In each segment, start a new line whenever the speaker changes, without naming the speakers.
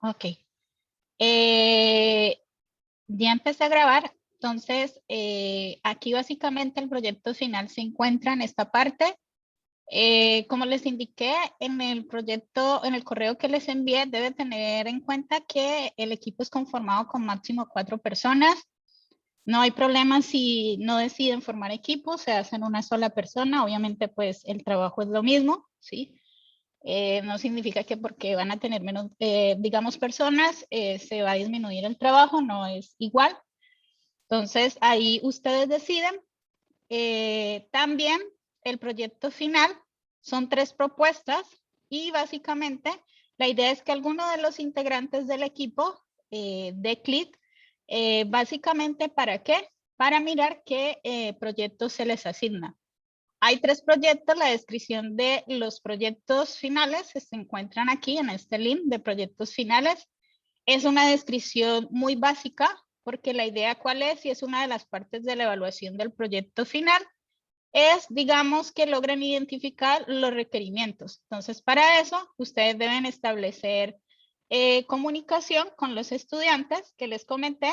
Ok. Ya empecé a grabar. Entonces, aquí básicamente el proyecto final se encuentra en esta parte. Como les indiqué en el proyecto, en el correo que les envié, debe tener en cuenta que el equipo es conformado con máximo 4 personas. No hay problema si no deciden formar equipo, se hacen una sola persona. Obviamente, pues el trabajo es lo mismo, ¿sí? No significa que porque van a tener menos, digamos, personas, se va a disminuir el trabajo, no es igual. Entonces, ahí ustedes deciden. También el proyecto final son 3 propuestas y básicamente la idea es que alguno de los integrantes del equipo dé clic, básicamente ¿para qué? Para mirar qué proyectos se les asigna. Hay 3 proyectos, la descripción de los proyectos finales se encuentran aquí en este link de proyectos finales. Es una descripción muy básica porque la idea cuál es y es una de las partes de la evaluación del proyecto final es, digamos, que logren identificar los requerimientos. Entonces, para eso, ustedes deben establecer comunicación con los estudiantes que les comenté,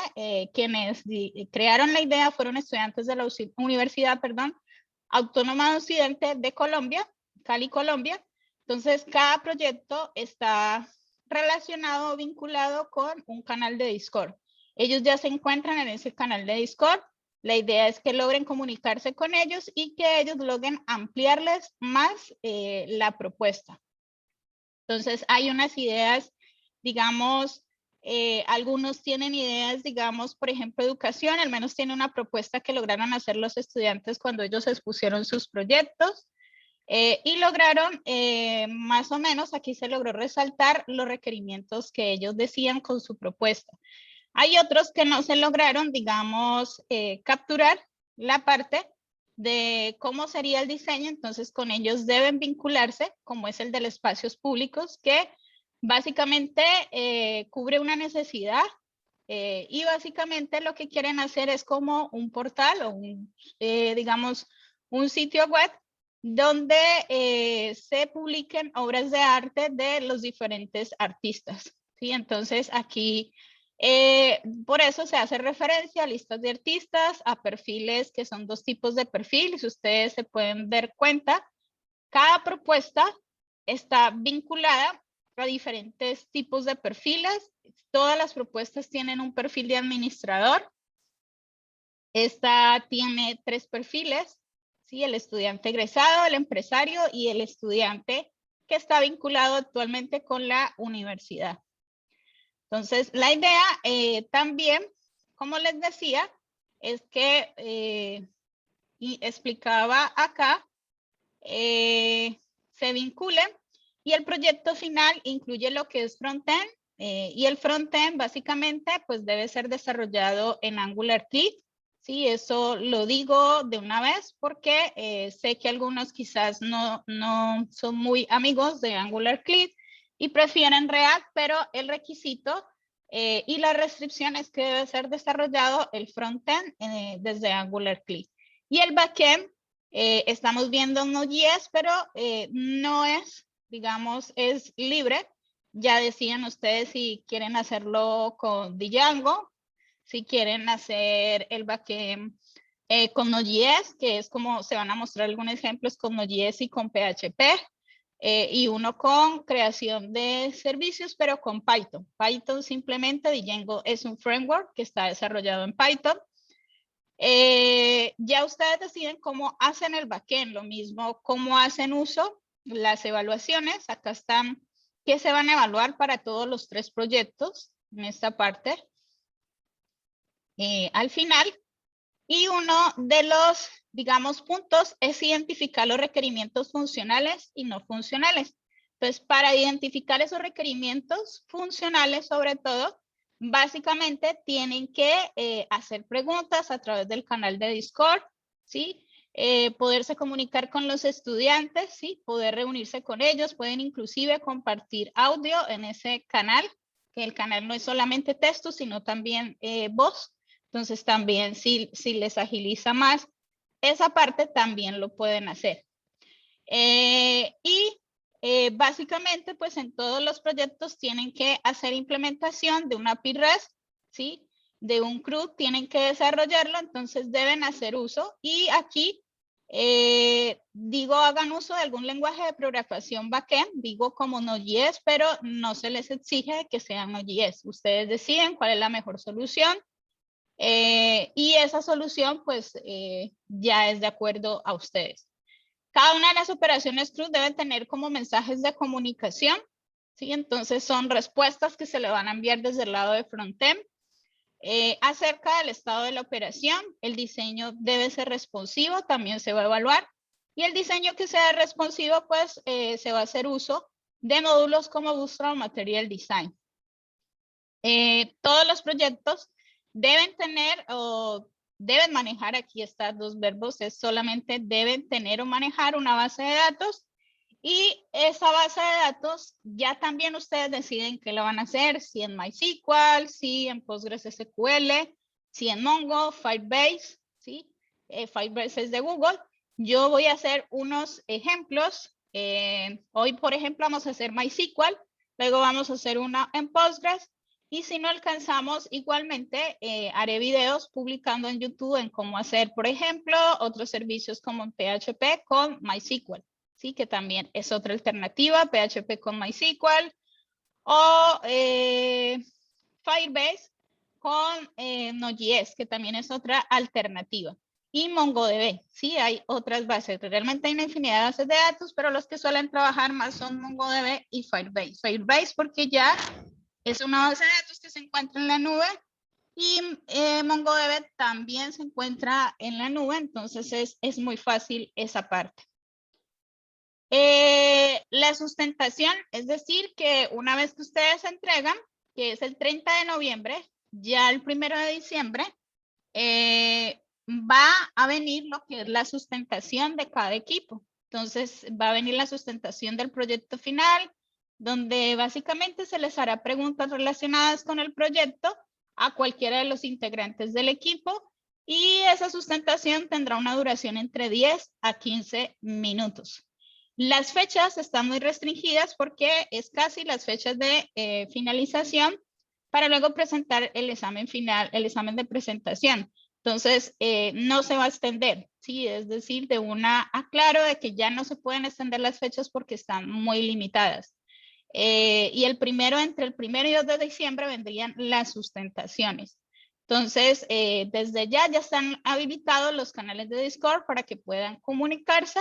quienes crearon la idea fueron estudiantes de la Universidad, Autónoma de Occidente de Colombia, Cali, Colombia. Entonces, cada proyecto está relacionado o vinculado con un canal de Discord. Ellos ya se encuentran en ese canal de Discord. La idea es que logren comunicarse con ellos y que ellos logren ampliarles más la propuesta. Entonces, hay unas ideas, digamos, algunos tienen ideas, digamos, por ejemplo, educación, al menos tiene una propuesta que lograron hacer los estudiantes cuando ellos expusieron sus proyectos y lograron, más o menos, aquí se logró resaltar los requerimientos que ellos decían con su propuesta. Hay otros que no se lograron, digamos, capturar la parte de cómo sería el diseño, entonces con ellos deben vincularse, como es el de los espacios públicos, que básicamente cubre una necesidad y básicamente lo que quieren hacer es como un portal o un, digamos, un sitio web donde se publiquen obras de arte de los diferentes artistas, ¿sí? Entonces aquí por eso se hace referencia a listas de artistas, a perfiles que son 2 tipos de perfiles. Ustedes se pueden dar cuenta, cada propuesta está vinculada a diferentes tipos de perfiles. Todas las propuestas tienen un perfil de administrador. Esta tiene 3 perfiles, ¿sí? El estudiante egresado, el empresario y el estudiante que está vinculado actualmente con la universidad. Entonces, la idea también, como les decía, es que, y explicaba acá, se vinculen y el proyecto final incluye lo que es frontend y el frontend básicamente pues debe ser desarrollado en AngularKit. Sí, eso lo digo de una vez porque sé que algunos quizás no son muy amigos de AngularKit y prefieren React, pero el requisito y la restricción es que debe ser desarrollado el frontend desde AngularKit. Y el backend, estamos viendo Node.js, pero no es, digamos, es libre. Ya decían ustedes si quieren hacerlo con Django, si quieren hacer el backend con Node.js, que es como se van a mostrar algunos ejemplos con Node.js y con PHP, y uno con creación de servicios, pero con Python. Python simplemente, Django es un framework que está desarrollado en Python. Ya ustedes deciden cómo hacen el backend, lo mismo, cómo hacen uso, las evaluaciones, acá están, qué se van a evaluar para todos los 3 proyectos en esta parte. Al final, y uno de los, digamos, puntos es identificar los requerimientos funcionales y no funcionales. Entonces, para identificar esos requerimientos funcionales, sobre todo, básicamente tienen que hacer preguntas a través del canal de Discord, ¿sí? Poderse comunicar con los estudiantes, ¿sí? Poder reunirse con ellos, pueden inclusive compartir audio en ese canal, que el canal no es solamente texto, sino también voz. Entonces también si les agiliza más, esa parte también lo pueden hacer. Y básicamente, pues en todos los proyectos tienen que hacer implementación de una API REST, ¿sí? De un CRUD, tienen que desarrollarlo, entonces deben hacer uso. Y aquí digo, hagan uso de algún lenguaje de programación backend, digo como Node.js, pero no se les exige que sean Node.js. Ustedes deciden cuál es la mejor solución. Y esa solución, pues, ya es de acuerdo a ustedes. Cada una de las operaciones CRUD deben tener como mensajes de comunicación, ¿sí? Entonces son respuestas que se le van a enviar desde el lado de frontend. Acerca del estado de la operación, el diseño debe ser responsivo, también se va a evaluar. Y el diseño que sea responsivo, pues se va a hacer uso de módulos como Bootstrap Material Design. Todos los proyectos deben tener o deben manejar, aquí están dos verbos, es solamente deben tener o manejar una base de datos, y esa base de datos ya también ustedes deciden qué lo van a hacer, si en MySQL, si en PostgreSQL, si en Mongo, Firebase, ¿sí? Firebase es de Google. Yo voy a hacer unos ejemplos. Hoy, por ejemplo, vamos a hacer MySQL, luego vamos a hacer una en Postgres, y si no alcanzamos, igualmente haré videos publicando en YouTube en cómo hacer, por ejemplo, otros servicios como en PHP con MySQL, ¿sí? Que también es otra alternativa, PHP con MySQL, o Firebase con Node.js, que también es otra alternativa. Y MongoDB, sí, hay otras bases. Realmente hay una infinidad de bases de datos, pero los que suelen trabajar más son MongoDB y Firebase. Firebase porque ya es una base de datos que se encuentra en la nube, y MongoDB también se encuentra en la nube, entonces es muy fácil esa parte. La sustentación, es decir, que una vez que ustedes entregan, que es el 30 de noviembre, ya el 1 de diciembre, va a venir lo que es la sustentación de cada equipo. Entonces va a venir la sustentación del proyecto final, donde básicamente se les hará preguntas relacionadas con el proyecto a cualquiera de los integrantes del equipo, y esa sustentación tendrá una duración entre 10 a 15 minutos. Las fechas están muy restringidas porque es casi las fechas de finalización para luego presentar el examen final, el examen de presentación. Entonces, no se va a extender, ¿sí? Es decir, de una aclaro de que ya no se pueden extender las fechas porque están muy limitadas. Y entre el 1 y 2 de diciembre vendrían las sustentaciones. Entonces, desde ya están habilitados los canales de Discord para que puedan comunicarse.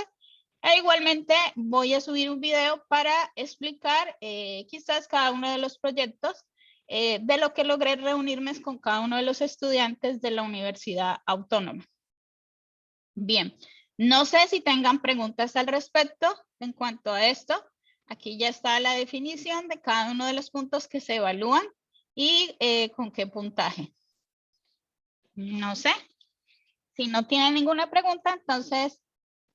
E igualmente voy a subir un video para explicar quizás cada uno de los proyectos, de lo que logré reunirme con cada uno de los estudiantes de la Universidad Autónoma. Bien, no sé si tengan preguntas al respecto en cuanto a esto. Aquí ya está la definición de cada uno de los puntos que se evalúan y con qué puntaje. No sé. Si no tienen ninguna pregunta, entonces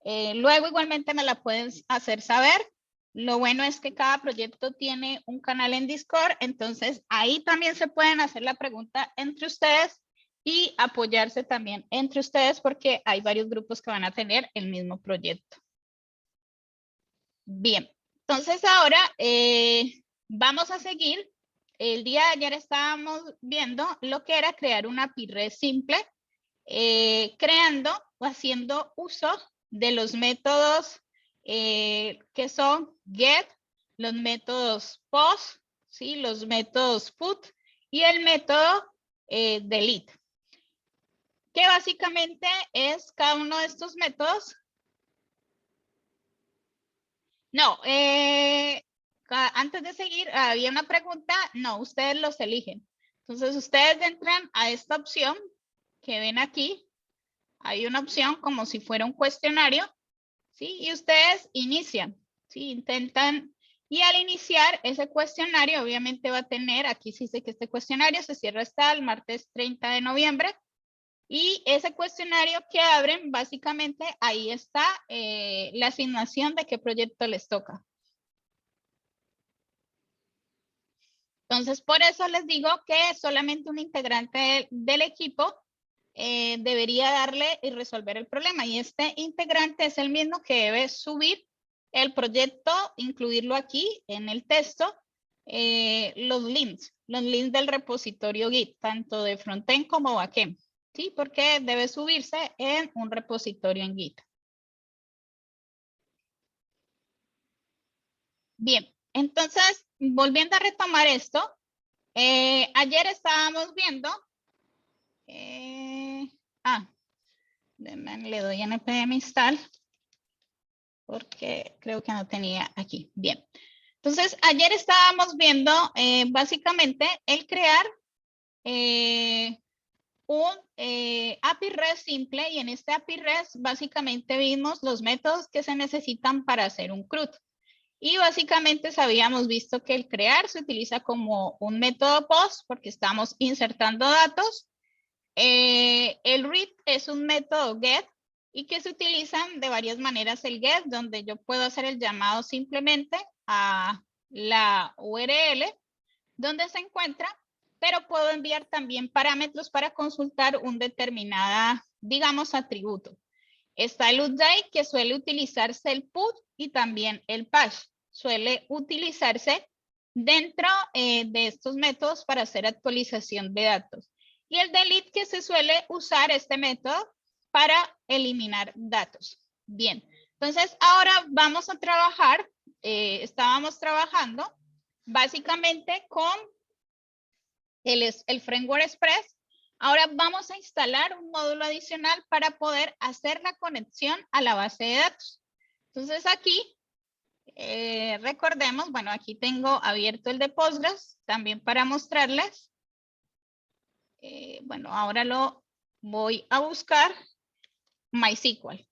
luego igualmente me la pueden hacer saber. Lo bueno es que cada proyecto tiene un canal en Discord, entonces ahí también se pueden hacer la pregunta entre ustedes y apoyarse también entre ustedes porque hay varios grupos que van a tener el mismo proyecto. Bien, entonces ahora vamos a seguir. El día de ayer estábamos viendo lo que era crear una API REST simple, creando o haciendo uso de los métodos que son get, los métodos post, ¿sí? Los métodos put y el método delete. Que básicamente es cada uno de estos métodos. No, antes de seguir, había una pregunta. No, ustedes los eligen. Entonces, ustedes entran a esta opción que ven aquí. Hay una opción como si fuera un cuestionario, ¿sí? Y ustedes inician, ¿sí? Intentan, y al iniciar ese cuestionario, obviamente va a tener, aquí sí dice que este cuestionario se cierra hasta el martes 30 de noviembre. Y ese cuestionario que abren, básicamente ahí está la asignación de qué proyecto les toca. Entonces, por eso les digo que solamente un integrante del equipo debería darle y resolver el problema. Y este integrante es el mismo que debe subir el proyecto, incluirlo aquí en el texto, los links del repositorio Git, tanto de frontend como backend, ¿sí? Porque debe subirse en un repositorio en Git. Bien, entonces, volviendo a retomar esto, ayer estábamos viendo, le doy en npm install, porque creo que no tenía aquí. Bien. Entonces, ayer estábamos viendo básicamente el crear un API REST simple, y en este API REST básicamente vimos los métodos que se necesitan para hacer un CRUD. Y básicamente habíamos visto que el crear se utiliza como un método POST porque estamos insertando datos. El read es un método GET y que se utilizan de varias maneras el GET, donde yo puedo hacer el llamado simplemente a la URL donde se encuentra, pero puedo enviar también parámetros para consultar un determinado, digamos, atributo. Está el update, que suele utilizarse el put y también el patch. Suele utilizarse dentro de estos métodos para hacer actualización de datos. Y el delete, que se suele usar este método para eliminar datos. Bien, entonces ahora vamos a trabajar, estábamos trabajando básicamente con el framework Express. Ahora vamos a instalar un módulo adicional para poder hacer la conexión a la base de datos. Entonces aquí, recordemos, bueno, aquí tengo abierto el de Postgres, también para mostrarles. Bueno, ahora lo voy a buscar, MySQL.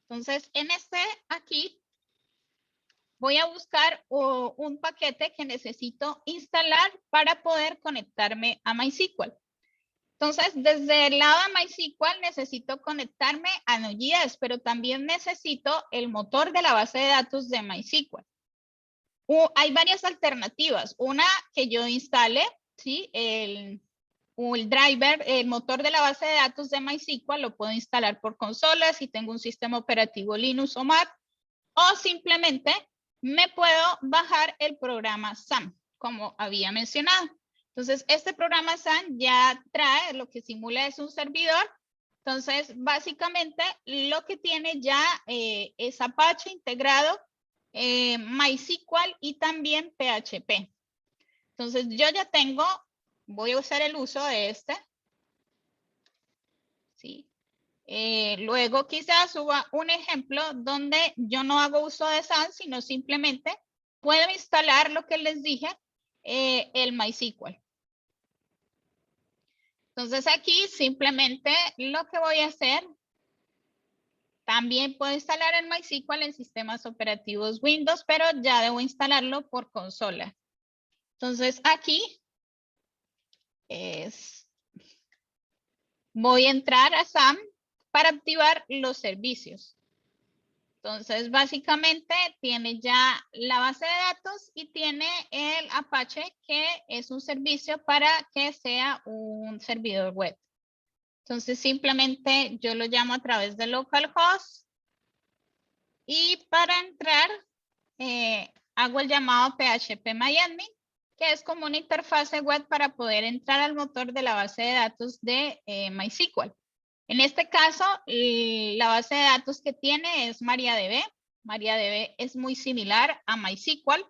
Entonces, en este aquí, voy a buscar un paquete que necesito instalar para poder conectarme a MySQL. Entonces, desde el lado de MySQL necesito conectarme a Node.js, pero también necesito el motor de la base de datos de MySQL. Hay varias alternativas. Una, que yo instale, ¿sí? El driver, el motor de la base de datos de MySQL, lo puedo instalar por consola si tengo un sistema operativo Linux o Mac, o simplemente me puedo bajar el programa SAM, como había mencionado. Entonces, este programa SAM ya trae, lo que simula es un servidor. Entonces, básicamente, lo que tiene ya es Apache integrado, MySQL y también PHP. Entonces, yo ya tengo, voy a usar el uso de este. ¿Sí? Luego quizás suba un ejemplo donde yo no hago uso de SAM, sino simplemente puedo instalar lo que les dije, el MySQL. Entonces aquí simplemente lo que voy a hacer, también puedo instalar el MySQL en sistemas operativos Windows, pero ya debo instalarlo por consola. Entonces aquí voy a entrar a SAM para activar los servicios. Entonces, básicamente tiene ya la base de datos y tiene el Apache, que es un servicio para que sea un servidor web. Entonces, simplemente yo lo llamo a través de localhost y para entrar hago el llamado phpMyAdmin, que es como una interfase web para poder entrar al motor de la base de datos de MySQL. En este caso, la base de datos que tiene es MariaDB. MariaDB es muy similar a MySQL.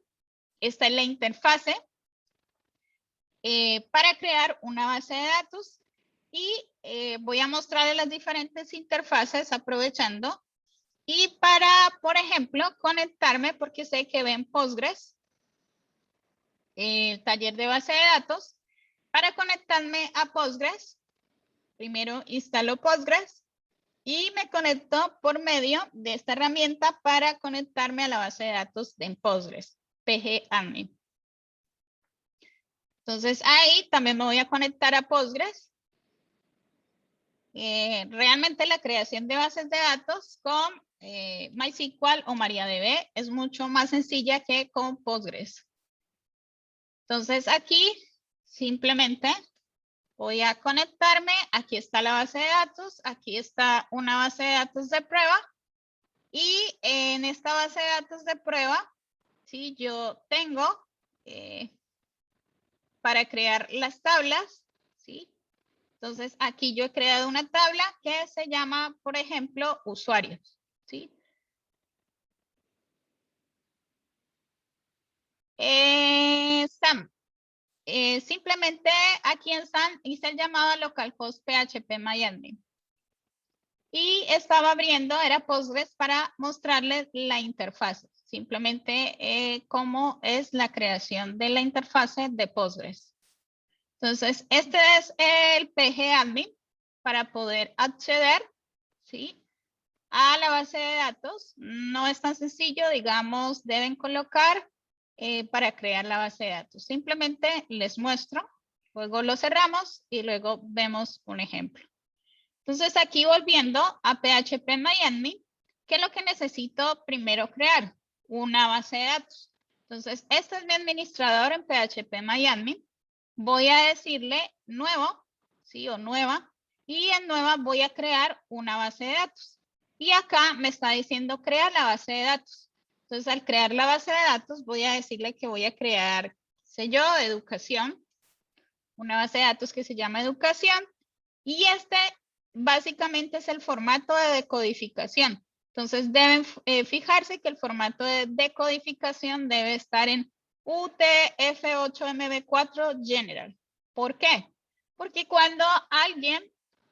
Esta es la interfase para crear una base de datos. Y voy a mostrarles las diferentes interfaces aprovechando. Y para, por ejemplo, conectarme, porque sé que ven Postgres, el taller de base de datos. Para conectarme a Postgres, primero instalo Postgres. Y me conecto por medio de esta herramienta para conectarme a la base de datos de Postgres, pgadmin. Entonces ahí también me voy a conectar a Postgres. Realmente la creación de bases de datos con MySQL o MariaDB es mucho más sencilla que con Postgres. Entonces aquí simplemente voy a conectarme. Aquí está la base de datos. Aquí está una base de datos de prueba. Y en esta base de datos de prueba, ¿sí? Yo tengo para crear las tablas, ¿sí? Entonces, aquí yo he creado una tabla que se llama, por ejemplo, usuarios, ¿sí? Sam, simplemente aquí en Sam hice el llamado a localhost PHP MyAdmin. Y estaba abriendo, era Postgres para mostrarles la interfaz. Simplemente cómo es la creación de la interfase de Postgres. Entonces, este es el PGAdmin para poder acceder, ¿sí? A la base de datos. No es tan sencillo, digamos, deben colocar para crear la base de datos. Simplemente les muestro, luego lo cerramos y luego vemos un ejemplo. Entonces aquí volviendo a PHP MyAdmin, ¿qué es lo que necesito primero crear? Una base de datos. Entonces, este es mi administrador en PHP MyAdmin. Voy a decirle nuevo, ¿sí? O nueva. Y en nueva voy a crear una base de datos. Y acá me está diciendo crear la base de datos. Entonces, al crear la base de datos, voy a decirle que voy a crear, sé yo, educación. Una base de datos que se llama educación. Y este básicamente es el formato de decodificación. Entonces deben fijarse que el formato de decodificación debe estar en UTF-8MB4 General. ¿Por qué? Porque cuando alguien,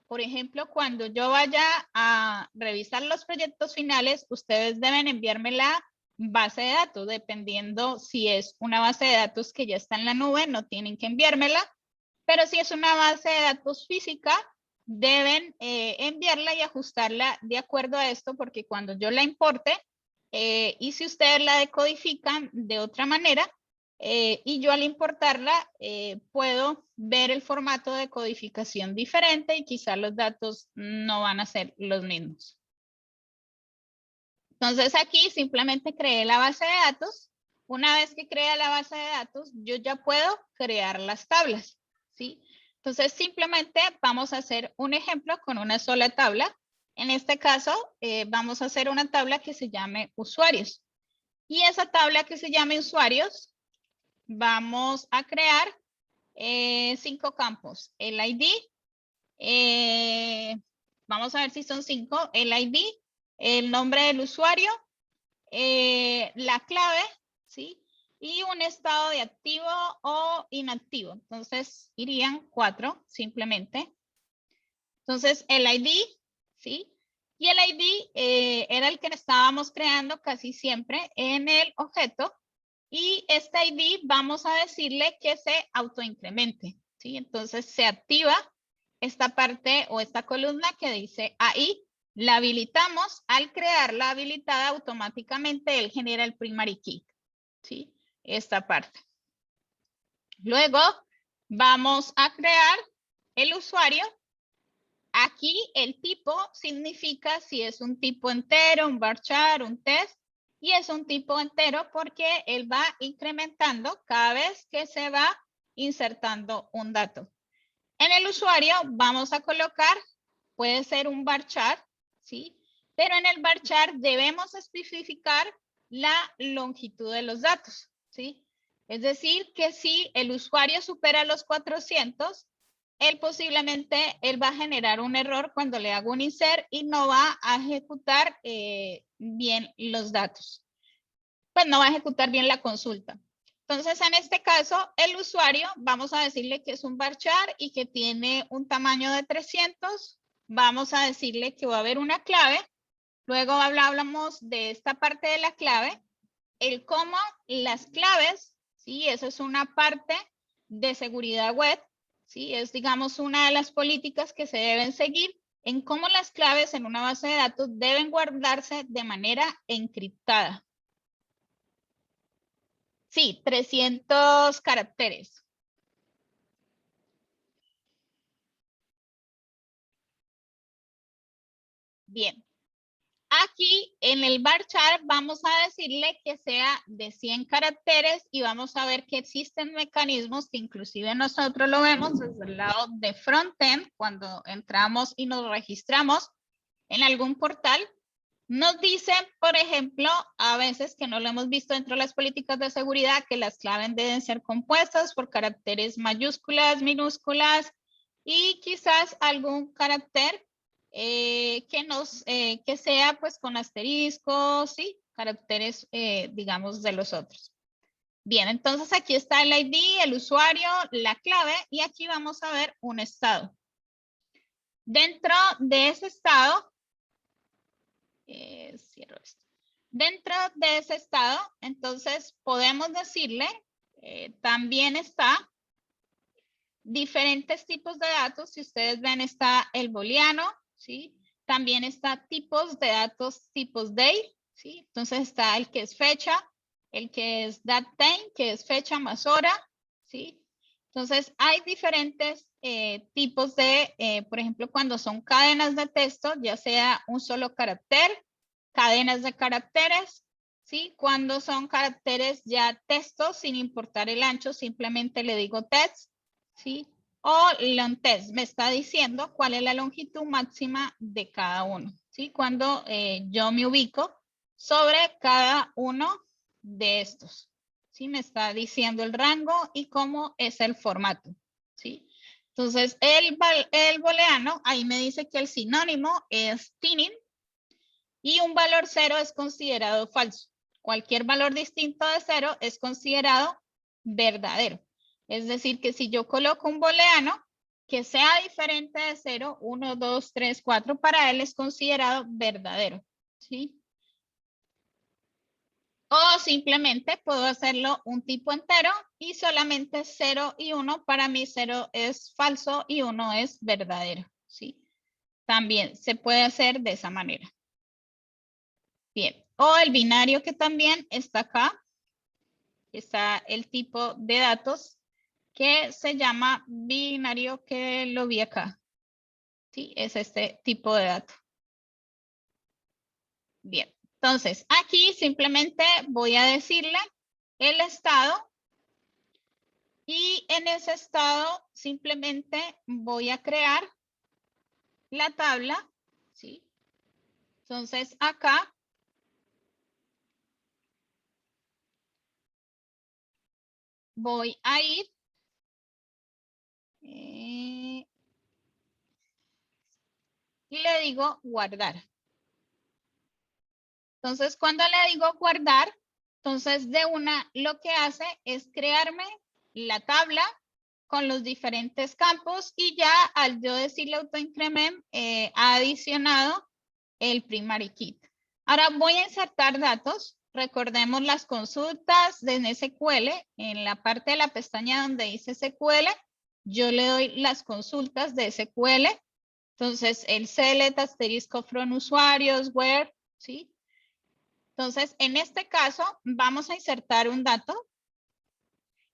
por ejemplo, cuando yo vaya a revisar los proyectos finales, ustedes deben enviarme la base de datos, dependiendo si es una base de datos que ya está en la nube, no tienen que enviármela, pero si es una base de datos física, deben enviarla y ajustarla de acuerdo a esto, porque cuando yo la importe y si ustedes la decodifican de otra manera y yo al importarla puedo ver el formato de codificación diferente y quizás los datos no van a ser los mismos. Entonces aquí simplemente creé la base de datos. Una vez que crea la base de datos, yo ya puedo crear las tablas, ¿sí? Entonces simplemente vamos a hacer un ejemplo con una sola tabla. En este caso, vamos a hacer una tabla que se llame usuarios. Y esa tabla que se llame usuarios, vamos a crear 5 campos. El ID, vamos a ver si son 5. El ID, el nombre del usuario, la clave, ¿sí? Y un estado de activo o inactivo. Entonces, irían 4 simplemente. Entonces, el ID, ¿sí? Y el ID era el que estábamos creando casi siempre en el objeto. Y este ID vamos a decirle que se autoincremente, ¿sí? Entonces, se activa esta parte o esta columna que dice AI. La habilitamos. Al crearla habilitada, automáticamente él genera el primary key, ¿sí? Esta parte. Luego vamos a crear el usuario. Aquí el tipo significa si es un tipo entero, un varchar, un test. Y es un tipo entero porque él va incrementando cada vez que se va insertando un dato. En el usuario vamos a colocar, puede ser un varchar, ¿sí? Pero en el varchar debemos especificar la longitud de los datos, ¿sí? Es decir, que si el usuario supera los 400, él posiblemente va a generar un error cuando le hago un insert y no va a ejecutar bien los datos. Pues no va a ejecutar bien la consulta. Entonces, en este caso, el usuario, vamos a decirle que es un varchar y que tiene un tamaño de 300. Vamos a decirle que va a haber una clave. Luego hablamos de esta parte de la clave. El cómo las claves, ¿sí? Eso es una parte de seguridad web, ¿sí? Es, digamos, una de las políticas que se deben seguir en cómo las claves en una base de datos deben guardarse de manera encriptada. Sí, 300 caracteres. Bien. Aquí en el varchar vamos a decirle que sea de 100 caracteres y vamos a ver que existen mecanismos que inclusive nosotros lo vemos desde el lado de frontend cuando entramos y nos registramos en algún portal. Nos dicen, por ejemplo, a veces que no lo hemos visto dentro de las políticas de seguridad, que las claves deben ser compuestas por caracteres mayúsculas, minúsculas y quizás algún carácter que sea pues con asteriscos y caracteres, digamos, de los otros. Bien, entonces aquí está el ID, el usuario, la clave y aquí vamos a ver un estado. Dentro de ese estado, cierro esto. Dentro de ese estado, entonces podemos decirle, también está diferentes tipos de datos. Si ustedes ven, está el booleano, ¿sí? También está tipos de datos, tipos date, ¿sí? Entonces está el que es fecha, el que es datetime, que es fecha más hora, ¿sí? Entonces hay diferentes tipos de, por ejemplo, cuando son cadenas de texto, ya sea un solo carácter, cadenas de caracteres, ¿sí? Cuando son caracteres ya texto, sin importar el ancho, simplemente le digo text, ¿sí? O long test, me está diciendo cuál es la longitud máxima de cada uno, ¿sí? Cuando yo me ubico sobre cada uno de estos, ¿sí? Me está diciendo el rango y cómo es el formato, ¿sí? Entonces, el booleano, ahí me dice que el sinónimo es thinning y un valor 0 es considerado falso. Cualquier valor distinto de 0 es considerado verdadero. Es decir, que si yo coloco un booleano que sea diferente de 0, 1, 2, 3, 4, para él es considerado verdadero, ¿sí? O simplemente puedo hacerlo un tipo entero y solamente 0 y 1, para mí 0 es falso y 1 es verdadero, ¿sí? También se puede hacer de esa manera. Bien, o el binario que también está acá, está el tipo de datos que se llama binario, que lo vi acá. Sí, es este tipo de dato. Bien, entonces aquí simplemente voy a decirle el estado y en ese estado simplemente voy a crear la tabla, ¿sí? Entonces acá voy a ir y le digo guardar. Entonces, cuando le digo guardar, entonces de una lo que hace es crearme la tabla con los diferentes campos y ya al yo decirle autoincrement ha adicionado el primary key. Ahora voy a insertar datos. Recordemos las consultas de SQL. En la parte de la pestaña donde dice SQL, yo le doy las consultas de SQL. Entonces, el select asterisco from usuarios, where, ¿sí? Entonces, en este caso, vamos a insertar un dato.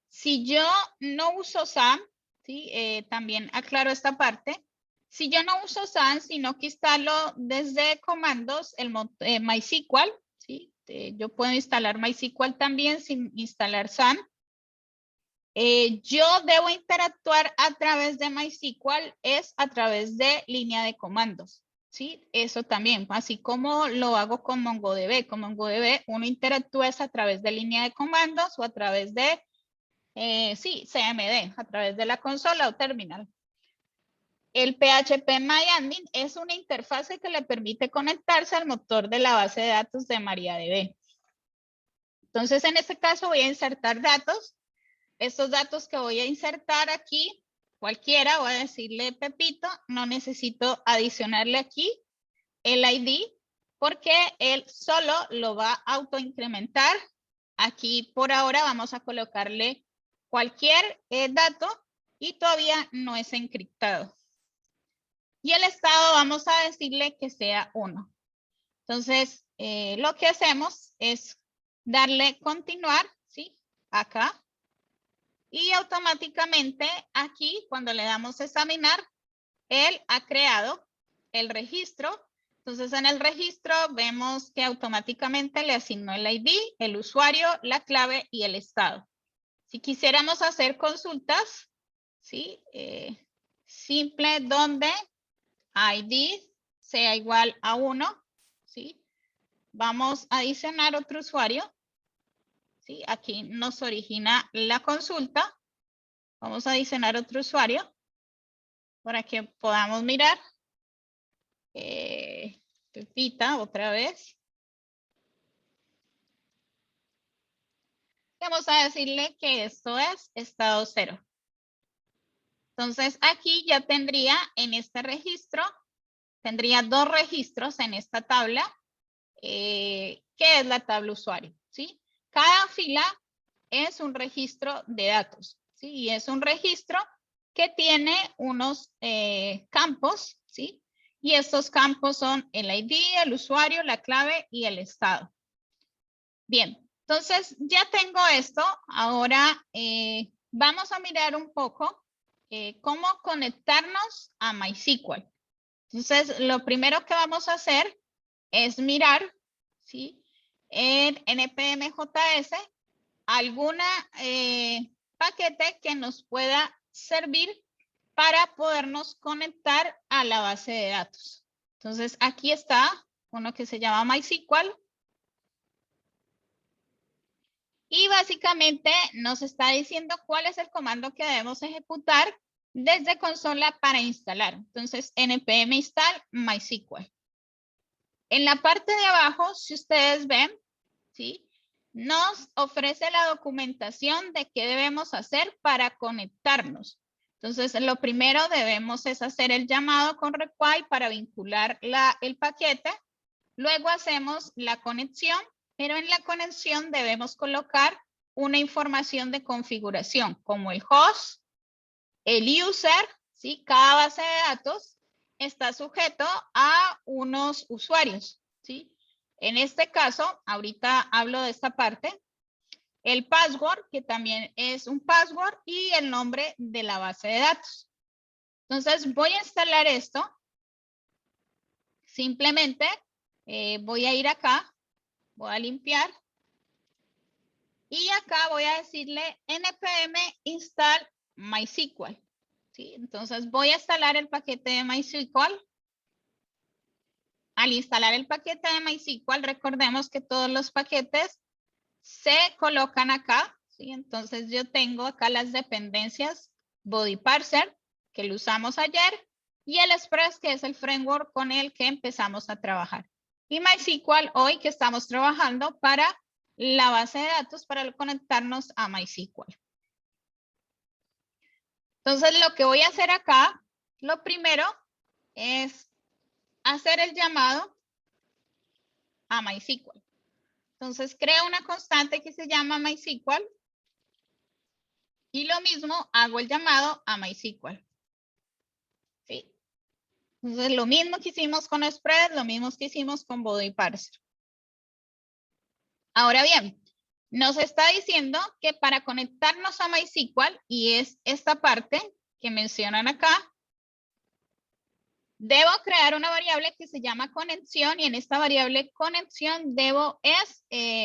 Si yo no uso SAM, ¿sí? También aclaro esta parte. Si yo no uso SAM, sino que instalo desde comandos el MySQL, ¿sí? Yo puedo instalar MySQL también sin instalar SAM. Yo debo interactuar a través de MySQL, es a través de línea de comandos. ¿Sí? Eso también, así como lo hago con MongoDB. Con MongoDB uno interactúa a través de línea de comandos o a través de, sí, CMD, a través de la consola o terminal. El PHP MyAdmin es una interfase que le permite conectarse al motor de la base de datos de MariaDB. Entonces, en este caso voy a insertar datos. Estos datos que voy a insertar aquí, cualquiera, voy a decirle Pepito, no necesito adicionarle aquí el ID porque él solo lo va a autoincrementar. Aquí por ahora vamos a colocarle cualquier dato y todavía no es encriptado. Y el estado vamos a decirle que sea 1. Entonces, lo que hacemos es darle continuar, ¿sí? Acá. Y automáticamente aquí, cuando le damos examinar, él ha creado el registro. Entonces, en el registro vemos que automáticamente le asignó el ID, el usuario, la clave y el estado. Si quisiéramos hacer consultas, ¿sí? Simple donde ID sea igual a 1, ¿sí? vamos a adicionar otro usuario. ¿Sí? Aquí nos origina la consulta. Vamos a adicionar otro usuario para que podamos mirar. Pepita, otra vez. Vamos a decirle que esto es estado 0. Entonces, aquí ya tendría en este registro, tendría 2 registros en esta tabla, que es la tabla usuario, ¿sí? Cada fila es un registro de datos, ¿sí? Y es un registro que tiene unos campos, ¿sí? Y estos campos son el ID, el usuario, la clave y el estado. Bien, entonces ya tengo esto. Ahora vamos a mirar un poco cómo conectarnos a MySQL. Entonces, lo primero que vamos a hacer es mirar, ¿sí? En npm.js alguna paquete que nos pueda servir para podernos conectar a la base de datos. Entonces, aquí está uno que se llama MySQL. Y básicamente nos está diciendo cuál es el comando que debemos ejecutar desde consola para instalar. Entonces, npm install MySQL. En la parte de abajo, si ustedes ven, ¿sí? Nos ofrece la documentación de qué debemos hacer para conectarnos. Entonces, lo primero debemos es hacer el llamado con require para vincular el paquete. Luego hacemos la conexión, pero en la conexión debemos colocar una información de configuración, como el host, el user, ¿sí? Cada base de datos está sujeto a unos usuarios, ¿sí? En este caso, ahorita hablo de esta parte, el password, que también es un password, y el nombre de la base de datos. Entonces, voy a instalar esto. Simplemente voy a ir acá, voy a limpiar. Y acá voy a decirle npm install MySQL. ¿Sí? Entonces voy a instalar el paquete de MySQL. Al instalar el paquete de MySQL, recordemos que todos los paquetes se colocan acá. ¿Sí? Entonces yo tengo acá las dependencias Body Parser, que lo usamos ayer, y el Express, que es el framework con el que empezamos a trabajar. Y MySQL hoy que estamos trabajando para la base de datos para conectarnos a MySQL. Entonces, lo que voy a hacer acá, lo primero es hacer el llamado a MySQL. Entonces, creo una constante que se llama MySQL y lo mismo hago el llamado a MySQL. ¿Sí? Entonces, lo mismo que hicimos con Express, lo mismo que hicimos con Body Parser. Ahora bien, nos está diciendo que para conectarnos a MySQL, y es esta parte que mencionan acá, debo crear una variable que se llama conexión, y en esta variable conexión debo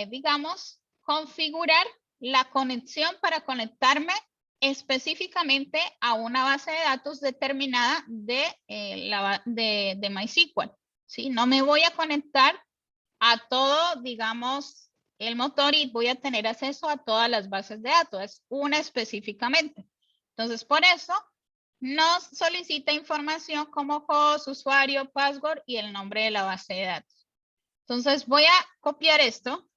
digamos, configurar la conexión para conectarme específicamente a una base de datos determinada de MySQL. ¿Sí? No me voy a conectar a todo, digamos, el motor y voy a tener acceso a todas las bases de datos, es una específicamente. Entonces, por eso nos solicita información como host, usuario, password y el nombre de la base de datos. Entonces, voy a copiar esto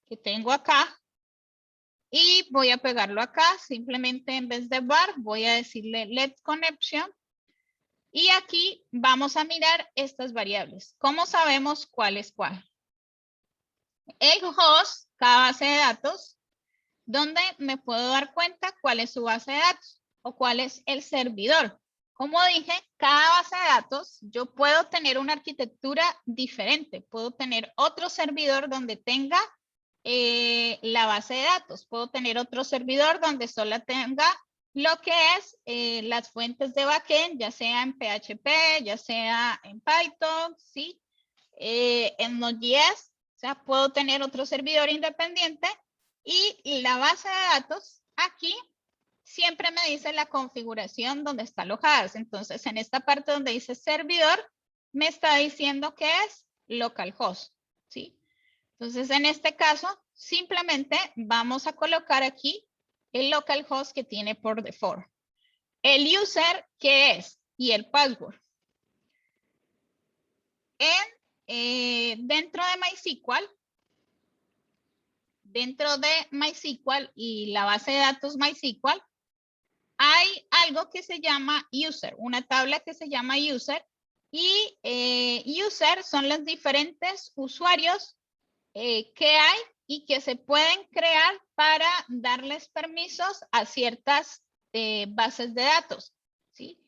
que tengo acá y voy a pegarlo acá. Simplemente en vez de var, voy a decirle let connection. Y aquí vamos a mirar estas variables. ¿Cómo sabemos cuál es cuál? El host, cada base de datos, donde me puedo dar cuenta cuál es su base de datos o cuál es el servidor. Como dije, cada base de datos yo puedo tener una arquitectura diferente. Puedo tener otro servidor donde tenga la base de datos. Puedo tener otro servidor donde solo tenga lo que es las fuentes de backend, ya sea en PHP, ya sea en Python, ¿sí? En Node.js. O sea, puedo tener otro servidor independiente y la base de datos aquí siempre me dice la configuración donde está alojada. Entonces, en esta parte donde dice servidor, me está diciendo que es localhost. ¿sí? Entonces, en este caso, simplemente vamos a colocar aquí el localhost que tiene por default. El user, ¿qué es? Y el password. Dentro de MySQL y la base de datos MySQL, hay algo que se llama user, una tabla que se llama user, y user son los diferentes usuarios que hay y que se pueden crear para darles permisos a ciertas bases de datos, ¿sí?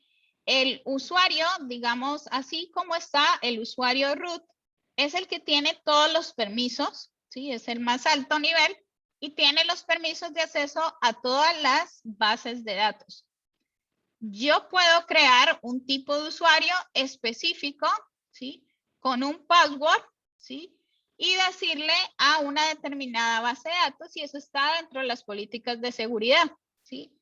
El usuario, digamos, así como está el usuario root, es el que tiene todos los permisos, ¿sí? Es el más alto nivel y tiene los permisos de acceso a todas las bases de datos. Yo puedo crear un tipo de usuario específico, ¿sí? Con un password, ¿sí? Y decirle a una determinada base de datos y eso está dentro de las políticas de seguridad, ¿sí?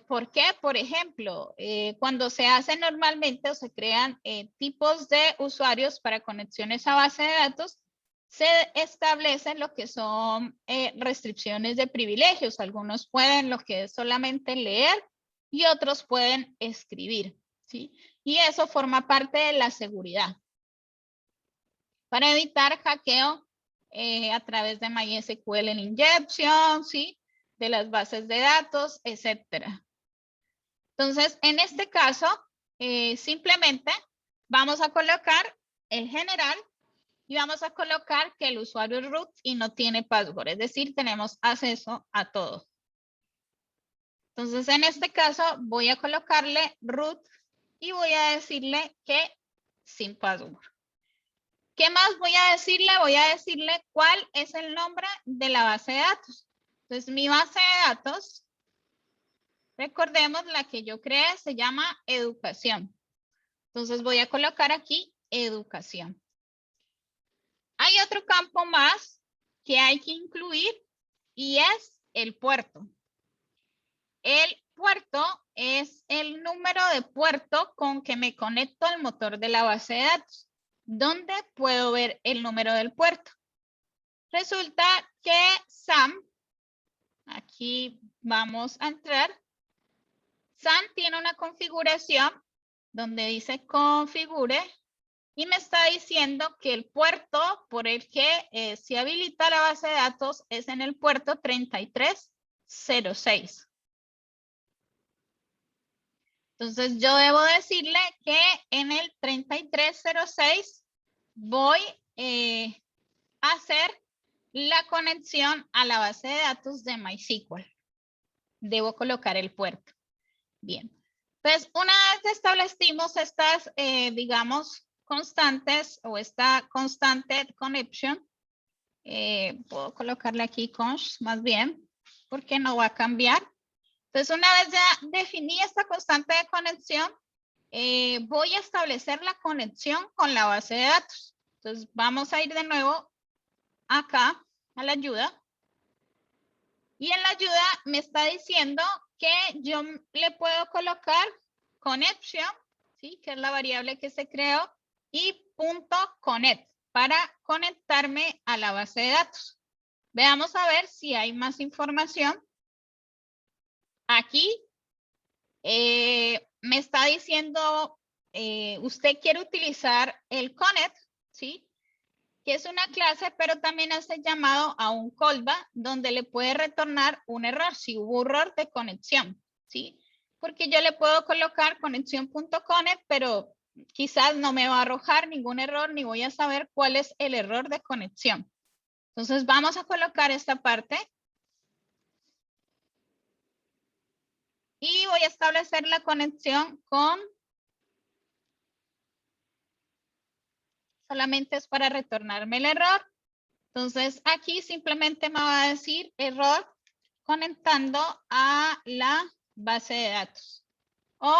¿Por qué? Por ejemplo, cuando se hace normalmente o se crean tipos de usuarios para conexiones a base de datos, se establecen lo que son restricciones de privilegios. Algunos pueden lo que es solamente leer y otros pueden escribir, ¿sí? Y eso forma parte de la seguridad. Para evitar hackeo a través de MySQL en injection, ¿sí? De las bases de datos, etcétera. Entonces, en este caso, simplemente vamos a colocar el general y vamos a colocar que el usuario es root y no tiene password, es decir, tenemos acceso a todo. Entonces, en este caso, voy a colocarle root y voy a decirle que sin password. ¿Qué más voy a decirle? Voy a decirle cuál es el nombre de la base de datos. Entonces, mi base de datos, recordemos la que yo creé, se llama educación. Entonces, voy a colocar aquí educación. Hay otro campo más que hay que incluir y es el puerto. El puerto es el número de puerto con que me conecto al motor de la base de datos. ¿Dónde puedo ver el número del puerto? Resulta que SAM, aquí vamos a entrar, SAM tiene una configuración donde dice configure y me está diciendo que el puerto por el que se habilita la base de datos es en el puerto 3306. Entonces yo debo decirle que en el 3306 voy a hacer la conexión a la base de datos de MySQL. Debo colocar el puerto. Bien. Pues una vez establecimos estas, digamos, constantes o esta constante connection, puedo colocarle aquí const más bien, porque no va a cambiar. Entonces, una vez ya definí esta constante de conexión, voy a establecer la conexión con la base de datos. Entonces, vamos a ir de nuevo acá a la ayuda. Y en la ayuda me está diciendo que yo le puedo colocar connection, ¿sí? Que es la variable que se creó, y .connect para conectarme a la base de datos. Veamos a ver si hay más información. Aquí me está diciendo, usted quiere utilizar el connect, ¿sí? Que es una clase, pero también hace llamado a un callback donde le puede retornar un error, si hubo error de conexión, ¿sí? Porque yo le puedo colocar conexión.connect, pero quizás no me va a arrojar ningún error, ni voy a saber cuál es el error de conexión. Entonces vamos a colocar esta parte. Y voy a establecer la conexión con, solamente es para retornarme el error. Entonces aquí simplemente me va a decir error conectando a la base de datos o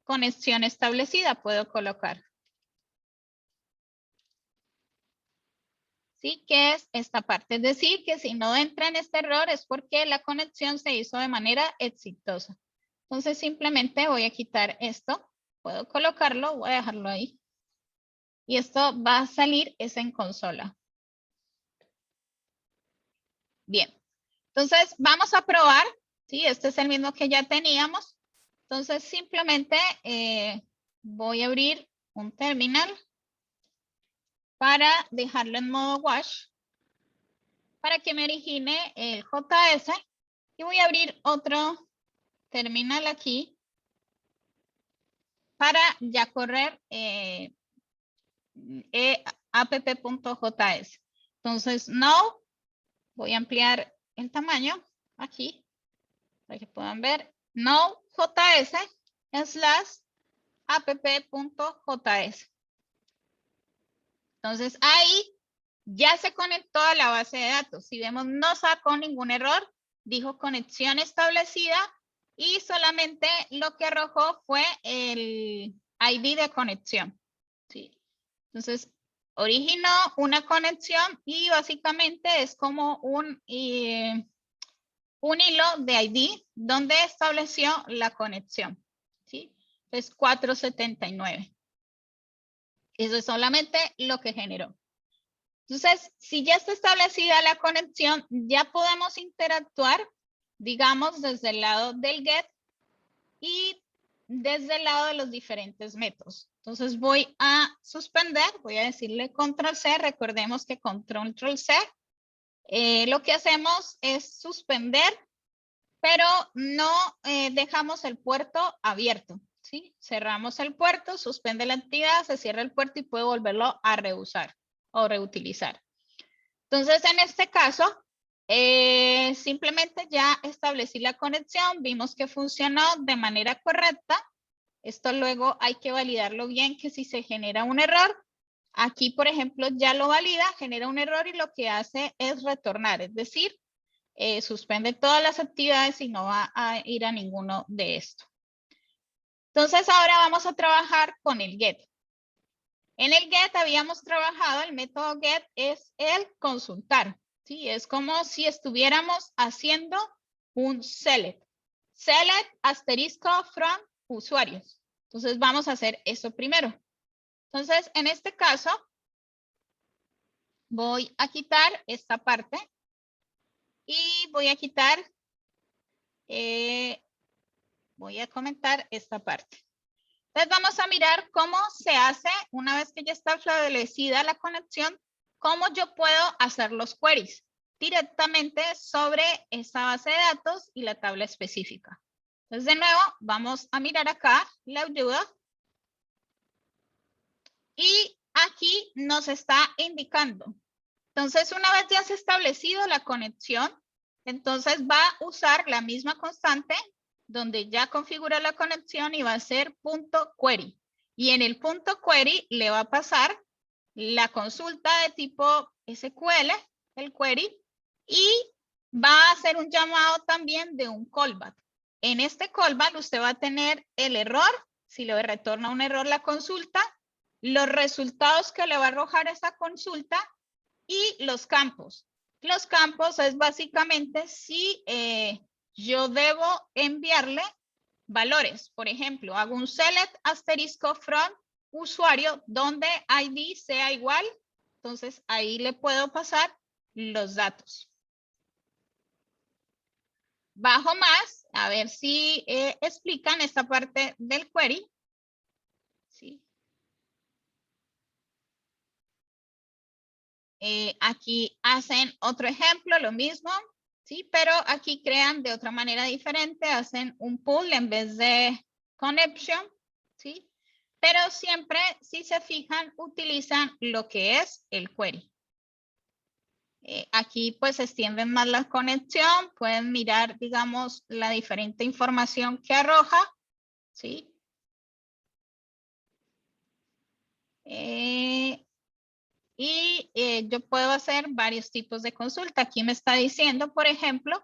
conexión establecida puedo colocar. ¿Sí? Que es esta parte. Es decir, que si no entra en este error es porque la conexión se hizo de manera exitosa. Entonces simplemente voy a quitar esto. Puedo colocarlo, voy a dejarlo ahí. y esto va a salir es en consola. Bien, entonces vamos a probar, ¿sí? Este es el mismo que ya teníamos. Entonces simplemente voy a abrir un terminal para dejarlo en modo wash para que me origine el JS y voy a abrir otro terminal aquí para ya correr app.js. Entonces, no, voy a ampliar el tamaño aquí para que puedan ver. Node.js / app.js. Entonces, ahí ya se conectó a la base de datos. Si vemos, no sacó ningún error. Dijo conexión establecida y solamente lo que arrojó fue el ID de conexión. ¿Sí? Entonces, originó una conexión y básicamente es como un hilo de ID donde estableció la conexión. ¿Sí? Es 479. Eso es solamente lo que generó. Entonces, si ya está establecida la conexión, ya podemos interactuar, digamos, desde el lado del get y desde el lado de los diferentes métodos. Entonces voy a suspender, voy a decirle control C, recordemos que control C, lo que hacemos es suspender, pero no dejamos el puerto abierto, ¿sí? Cerramos el puerto, suspende la actividad, se cierra el puerto y puedo volverlo a reusar o reutilizar. Entonces, en este caso, simplemente ya establecí la conexión, vimos que funcionó de manera correcta. Esto luego hay que validarlo bien, que si se genera un error, aquí, por ejemplo, ya lo valida, genera un error y lo que hace es retornar, es decir, suspende todas las actividades y no va a ir a ninguno de estos. Entonces, ahora vamos a trabajar con el get. En el get habíamos trabajado, el método get es el consultar, ¿sí? Es como si estuviéramos haciendo un select. Select asterisco from usuarios. Entonces vamos a hacer eso primero. Entonces, en este caso, voy a quitar esta parte y voy a quitar, voy a comentar esta parte. Entonces vamos a mirar cómo se hace una vez que ya está establecida la conexión, cómo yo puedo hacer los queries directamente sobre esa base de datos y la tabla específica. Entonces de nuevo vamos a mirar acá la ayuda y aquí nos está indicando. Entonces una vez ya se ha establecido la conexión, entonces va a usar la misma constante donde ya configura la conexión y va a ser .query. Y en el .query le va a pasar la consulta de tipo SQL, el query, y va a hacer un llamado también de un callback. En este callback usted va a tener el error, si le retorna un error la consulta, los resultados que le va a arrojar esa consulta y los campos. Los campos es básicamente si yo debo enviarle valores. Por ejemplo, hago un select asterisco from usuario donde ID sea igual. Entonces ahí le puedo pasar los datos. Bajo más, a ver si explican esta parte del query. ¿Sí? Aquí hacen otro ejemplo, lo mismo. ¿Sí? Pero aquí crean de otra manera diferente, hacen un pool en vez de connection, ¿sí? Pero siempre, si se fijan, utilizan lo que es el query. Aquí pues extienden más la conexión, pueden mirar, digamos, la diferente información que arroja, ¿sí? Yo puedo hacer varios tipos de consulta. Aquí me está diciendo, por ejemplo,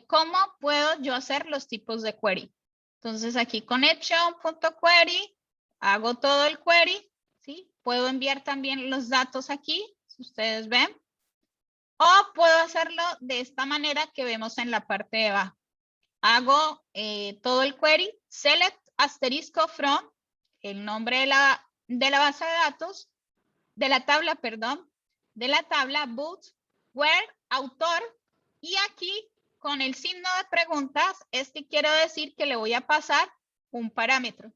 ¿cómo puedo yo hacer los tipos de query? Entonces aquí connection.query, hago todo el query, ¿sí? Puedo enviar también los datos aquí, si ustedes ven. O puedo hacerlo de esta manera que vemos en la parte de abajo. Hago todo el query, select asterisco from, el nombre de la de la base de datos, de la tabla, perdón, de la tabla boot, where, autor, y aquí con el signo de preguntas, quiero decir que le voy a pasar un parámetro.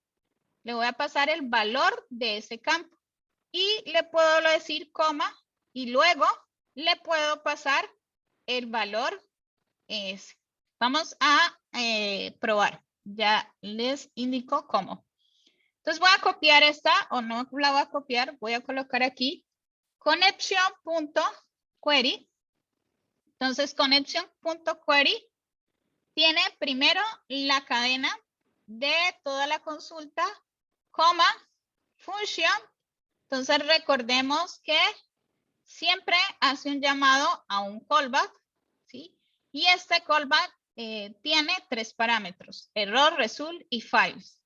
Le voy a pasar el valor de ese campo y le puedo decir coma y luego le puedo pasar el valor ese. Vamos a probar. Ya les indico cómo. Entonces voy a copiar esta, o no la voy a copiar, voy a colocar aquí connection.query. Entonces connection.query tiene primero la cadena de toda la consulta, coma, function. Entonces recordemos que siempre hace un llamado a un callback, ¿sí? Y este callback tiene 3 parámetros, error, result y files.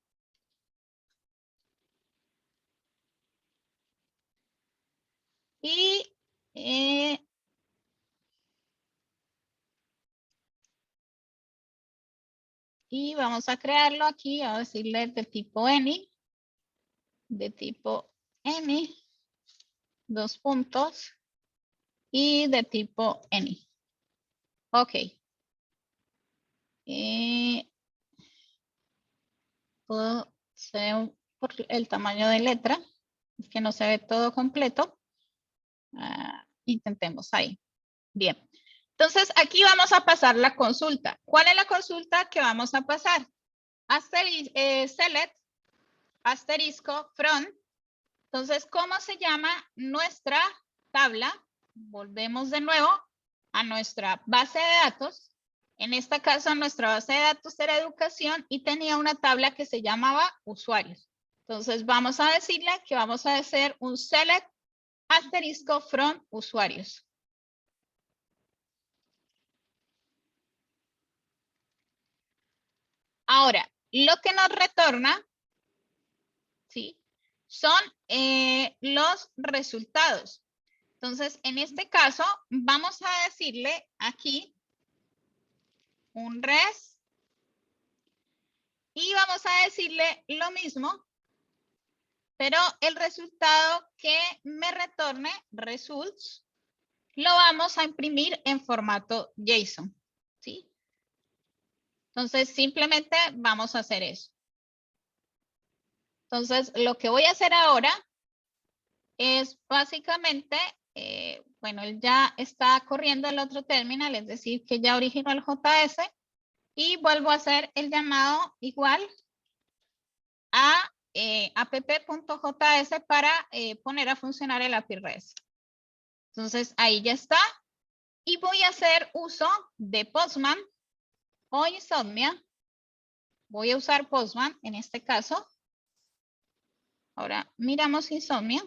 Y vamos a crearlo aquí, a decirle de tipo any, dos puntos, y de tipo any. Ok. Todo se ve por el tamaño de letra, es que no se ve todo completo. Intentemos ahí. Bien. Entonces, aquí vamos a pasar la consulta. ¿Cuál es la consulta que vamos a pasar? Select, asterisco, from. Entonces, ¿cómo se llama nuestra tabla? Volvemos de nuevo a nuestra base de datos. En este caso, nuestra base de datos era educación y tenía una tabla que se llamaba usuarios. Entonces, vamos a decirle que vamos a hacer un select asterisco from usuarios. Ahora, lo que nos retorna, ¿sí? Son los resultados. Entonces, en este caso, vamos a decirle aquí un res y vamos a decirle lo mismo, pero el resultado que me retorne, results, lo vamos a imprimir en formato JSON, ¿sí? Entonces, simplemente vamos a hacer eso. Entonces, lo que voy a hacer ahora es básicamente, bueno, él ya está corriendo el otro terminal, es decir, que ya originó el JS y vuelvo a hacer el llamado igual a app.js para poner a funcionar el API REST. Entonces, ahí ya está. Y voy a hacer uso de Postman o Insomnia. Voy a usar Postman en este caso. Ahora miramos Insomnia.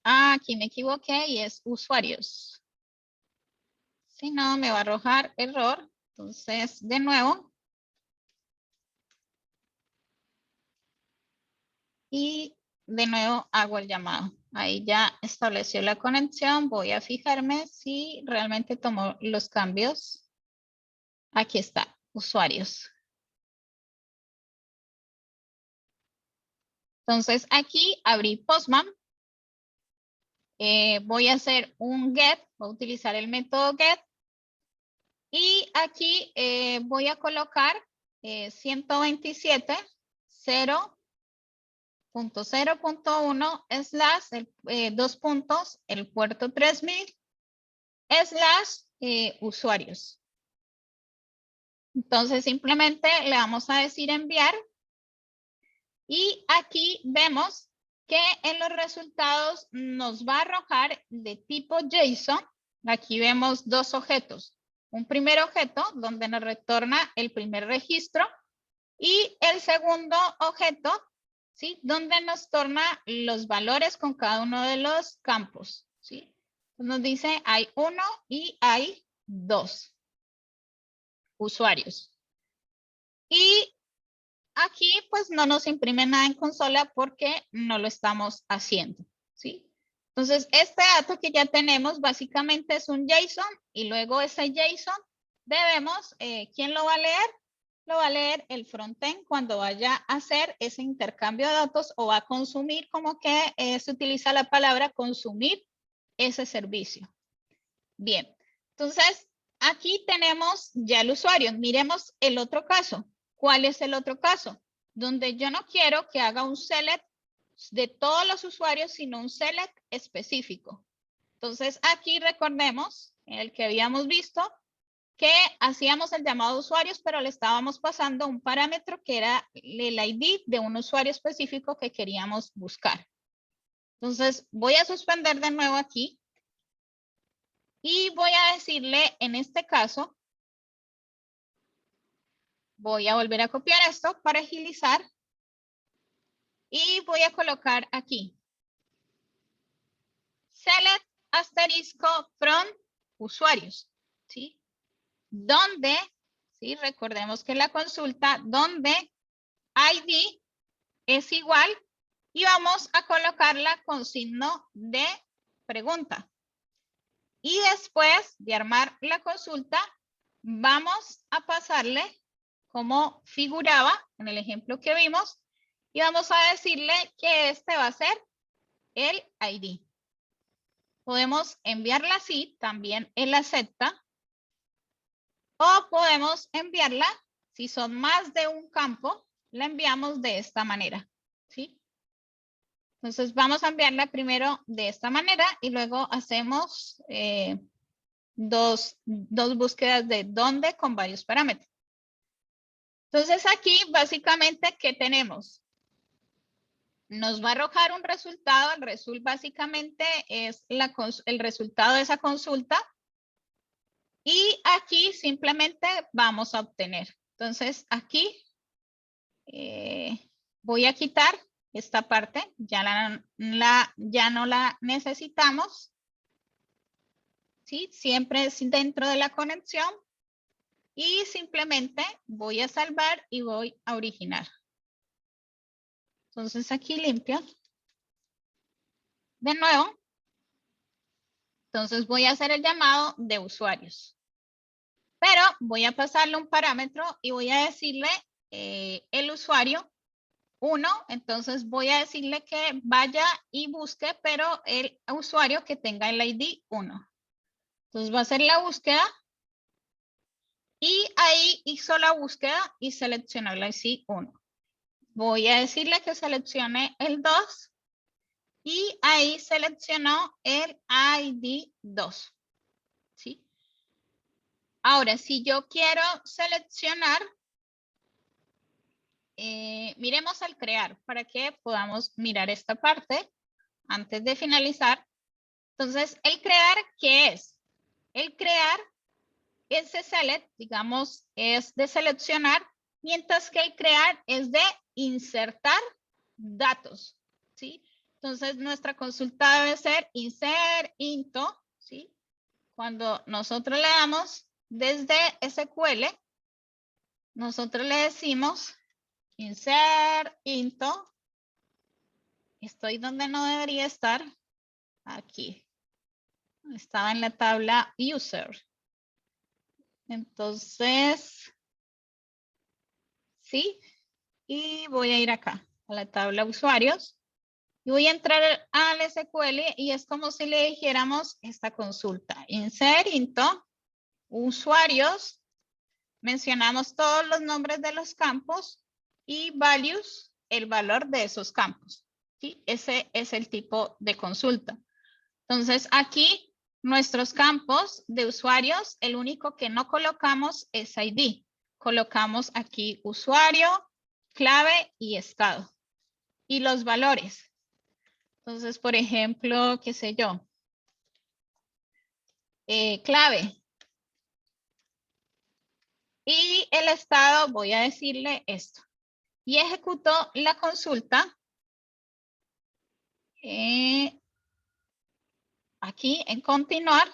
Aquí me equivoqué y es usuarios. Si no, me va a arrojar error. Entonces, de nuevo. Y de nuevo hago el llamado. Ahí ya estableció la conexión. Voy a fijarme si realmente tomó los cambios. Aquí está, usuarios. Entonces aquí abrí Postman. Voy a hacer un get, voy a utilizar el método get. Y aquí voy a colocar 127.0.0.1 slash, dos puntos, el puerto 3000, slash usuarios. Entonces simplemente le vamos a decir enviar. Y aquí vemos que en los resultados nos va a arrojar de tipo JSON. Aquí vemos dos objetos. Un primer objeto donde nos retorna el primer registro y el segundo objeto, ¿sí? Donde nos torna los valores con cada uno de los campos, ¿sí? Nos dice hay 1 y hay 2 usuarios. Y aquí pues no nos imprime nada en consola porque no lo estamos haciendo, ¿sí? Entonces este dato que ya tenemos básicamente es un JSON y luego ese JSON debemos, ¿quién lo va a leer? lo va a leer el frontend cuando vaya a hacer ese intercambio de datos o va a consumir, como que se utiliza la palabra consumir ese servicio. Bien, entonces aquí tenemos ya el usuario. Miremos el otro caso. ¿Cuál es el otro caso? Donde yo no quiero que haga un select de todos los usuarios, sino un select específico. Entonces aquí recordemos el que habíamos visto que hacíamos el llamado de usuarios, pero le estábamos pasando un parámetro que era el ID de un usuario específico que queríamos buscar. Entonces voy a suspender de nuevo aquí y voy a decirle en este caso, voy a volver a copiar esto para agilizar y voy a colocar aquí select asterisco from usuarios, ¿sí? Donde, ¿sí? Recordemos que la consulta donde ID es igual y vamos a colocarla con signo de pregunta. Y después de armar la consulta, vamos a pasarle como figuraba en el ejemplo que vimos y vamos a decirle que este va a ser el ID. Podemos enviarla así, también él acepta. O podemos enviarla, si son más de un campo, la enviamos de esta manera, ¿sí? Entonces vamos a enviarla primero de esta manera y luego hacemos dos búsquedas de dónde con varios parámetros. Entonces aquí básicamente, ¿qué tenemos? Nos va a arrojar un resultado. El result básicamente es el resultado de esa consulta. Y aquí simplemente vamos a obtener. Entonces aquí voy a quitar esta parte. Ya no la necesitamos. ¿Sí? Siempre es dentro de la conexión. Y simplemente voy a salvar y voy a originar. Entonces aquí limpio. De nuevo. Entonces voy a hacer el llamado de usuarios. Pero voy a pasarle un parámetro y voy a decirle el usuario 1. Entonces voy a decirle que vaya y busque, pero el usuario que tenga el ID 1. Entonces va a hacer la búsqueda. Y ahí hizo la búsqueda y seleccionó el ID 1. Voy a decirle que seleccione el 2 y ahí seleccionó el ID 2. ¿Sí? Ahora, si yo quiero seleccionar, miremos al crear para que podamos mirar esta parte antes de finalizar. Entonces, el crear, ¿qué es? El crear, ese select, digamos, es de seleccionar, mientras que el crear es de insertar datos, ¿sí? Entonces, nuestra consulta debe ser insert into, ¿sí? Cuando nosotros le damos desde SQL, nosotros le decimos insert into, estoy donde no debería estar, aquí. Estaba en la tabla user. Entonces, sí, y voy a ir acá a la tabla usuarios y voy a entrar al SQL y es como si le dijéramos esta consulta. Insert into usuarios, mencionamos todos los nombres de los campos y values, el valor de esos campos. ¿Sí? Ese es el tipo de consulta. Entonces aquí nuestros campos de usuarios, el único que no colocamos es ID. Colocamos aquí usuario, clave y estado. Y los valores. Entonces, por ejemplo, qué sé yo. Clave. Y el estado, voy a decirle esto. Y ejecutó la consulta. Aquí en continuar.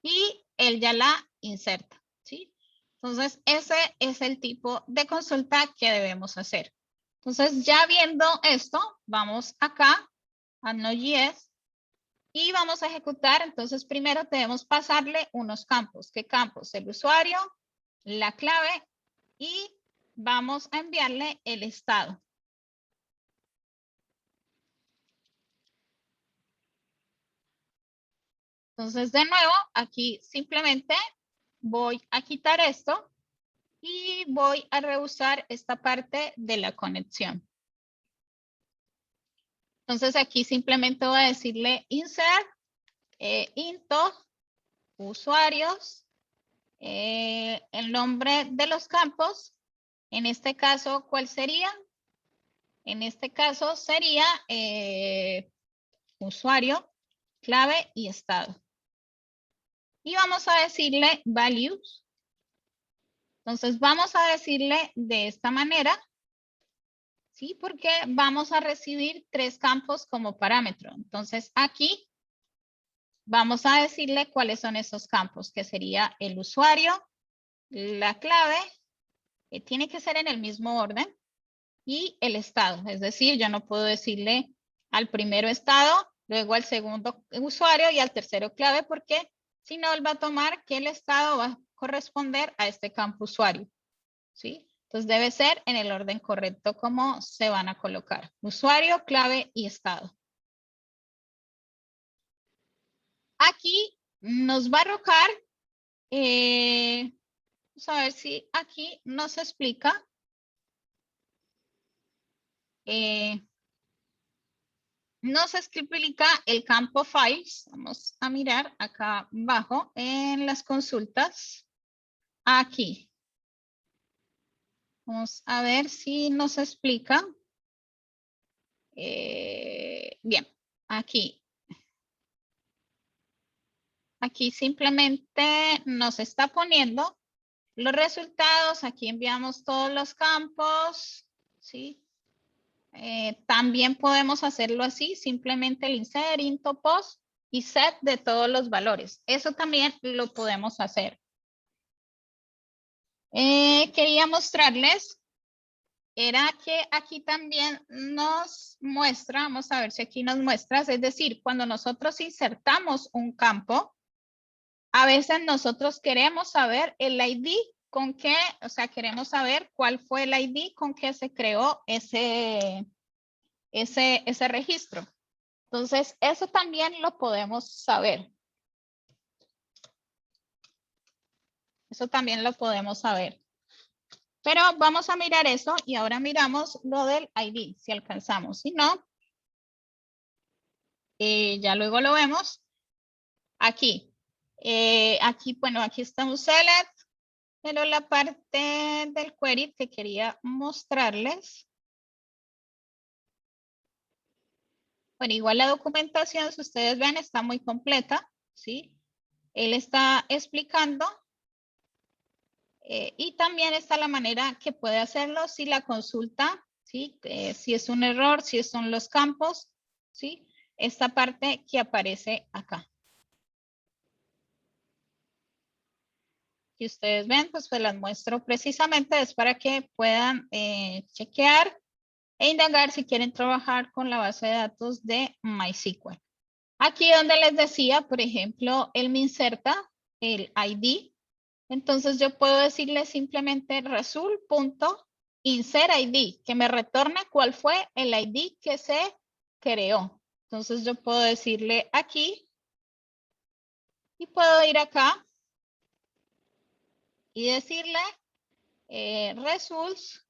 Y él ya la inserta. ¿Sí? Entonces, ese es el tipo de consulta que debemos hacer. Entonces, ya viendo esto, vamos acá a Node.js y vamos a ejecutar. Entonces, primero debemos pasarle unos campos. ¿Qué campos? El usuario, la clave y vamos a enviarle el estado. Entonces, de nuevo, aquí simplemente voy a quitar esto y voy a rehusar esta parte de la conexión. Entonces, aquí simplemente voy a decirle insert, into, usuarios, el nombre de los campos. En este caso, ¿cuál sería? En este caso sería usuario, clave y estado. Y vamos a decirle values. Entonces vamos a decirle de esta manera, ¿sí? Porque vamos a recibir 3 campos como parámetro. Entonces aquí vamos a decirle cuáles son esos campos, que sería el usuario, la clave, que tiene que ser en el mismo orden, y el estado. Es decir, yo no puedo decirle al primero estado, luego al segundo usuario y al tercero clave, porque si no, él va a tomar que el estado va a corresponder a este campo usuario, ¿sí? Entonces debe ser en el orden correcto como se van a colocar. Usuario, clave y estado. Aquí nos va a arrojar, vamos a ver si aquí nos explica. Nos explica el campo files. Vamos a mirar acá abajo en las consultas. Aquí. Vamos a ver si nos explica. Bien, aquí. Aquí simplemente nos está poniendo los resultados. Aquí enviamos todos los campos. ¿Sí? También podemos hacerlo así, simplemente el insert, into, post y set de todos los valores. Eso también lo podemos hacer. Quería mostrarles, era que aquí también nos muestra, vamos a ver si aquí nos muestra, es decir, cuando nosotros insertamos un campo, a veces nosotros queremos saber el ID con qué, o sea, queremos saber cuál fue el ID con que se creó ese registro. Entonces, eso también lo podemos saber. Eso también lo podemos saber. Pero vamos a mirar eso y ahora miramos lo del ID, si alcanzamos. Si no, ya luego lo vemos. Aquí. Aquí, bueno, aquí está un select, pero la parte del query que quería mostrarles. Bueno, igual la documentación, si ustedes ven, está muy completa, ¿sí? Él está explicando y también está la manera que puede hacerlo si la consulta, ¿sí? Si es un error, si son los campos, ¿sí? Esta parte que aparece acá. Que ustedes ven, pues las muestro precisamente, es para que puedan chequear e indagar si quieren trabajar con la base de datos de MySQL. Aquí donde les decía, por ejemplo, él me inserta el ID. Entonces yo puedo decirle simplemente result.insert ID, que me retorne cuál fue el ID que se creó. Entonces yo puedo decirle aquí y puedo ir acá y decirle results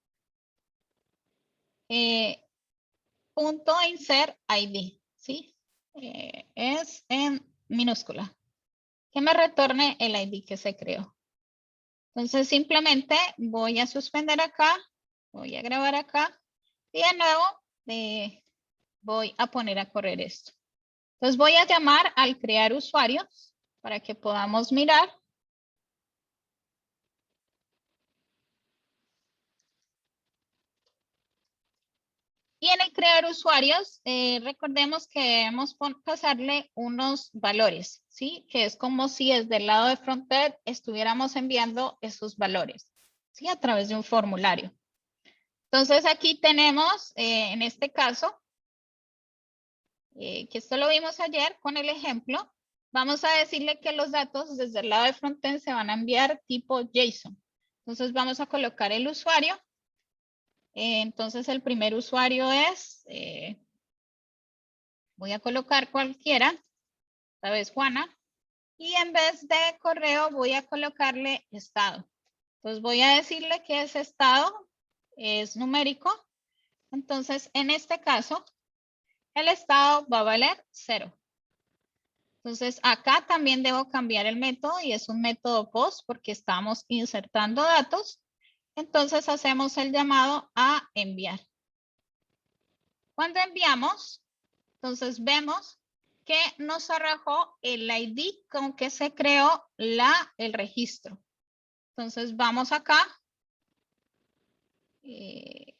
punto insert ID, ¿sí? Es en minúscula. Que me retorne el ID que se creó. Entonces simplemente voy a suspender acá, voy a grabar acá y de nuevo voy a poner a correr esto. Entonces voy a llamar al crear usuarios para que podamos mirar. Y en el crear usuarios, recordemos que debemos pasarle unos valores, ¿sí? Que es como si desde el lado de frontend estuviéramos enviando esos valores, ¿sí? A través de un formulario. Entonces aquí tenemos, en este caso, que esto lo vimos ayer con el ejemplo, vamos a decirle que los datos desde el lado de frontend se van a enviar tipo JSON. Entonces vamos a colocar el usuario. Entonces el primer usuario es, voy a colocar cualquiera, esta vez Juana. Y en vez de correo voy a colocarle estado. Entonces voy a decirle que ese estado es numérico. Entonces en este caso, el estado va a valer 0. Entonces acá también debo cambiar el método y es un método post porque estamos insertando datos. Entonces hacemos el llamado a enviar. Cuando enviamos, entonces vemos que nos arrojó el ID con que se creó el registro. Entonces vamos acá, en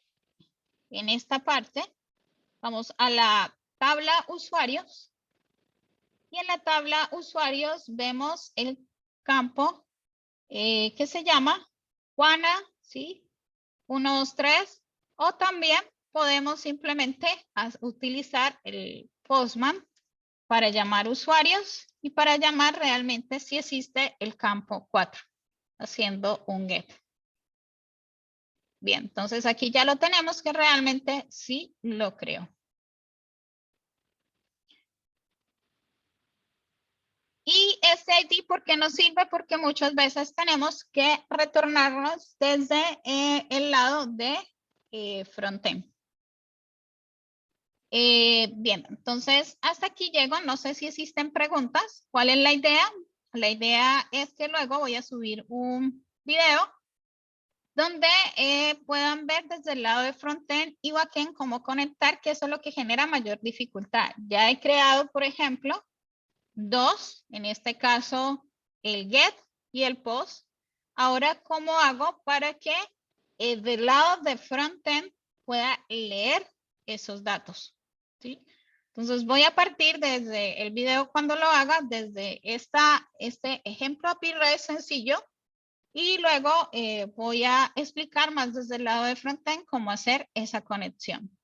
esta parte, vamos a la tabla usuarios. Y en la tabla usuarios vemos el campo que se llama Juana, ¿sí? 1, 2, 3. O también podemos simplemente utilizar el Postman para llamar usuarios y para llamar realmente si existe el campo 4, haciendo un get. Bien, entonces aquí ya lo tenemos que realmente sí lo creo. Y este ID, ¿por qué nos sirve? Porque muchas veces tenemos que retornarnos desde el lado de frontend. Bien, entonces hasta aquí llego. No sé si existen preguntas. ¿Cuál es la idea? La idea es que luego voy a subir un video donde puedan ver desde el lado de frontend y backend cómo conectar, que eso es lo que genera mayor dificultad. Ya he creado, por ejemplo, 2, en este caso el get y el post. Ahora, ¿cómo hago para que del lado de frontend pueda leer esos datos? ¿Sí? Entonces voy a partir desde el video cuando lo haga, desde este ejemplo API sencillo, y luego voy a explicar más desde el lado de frontend cómo hacer esa conexión.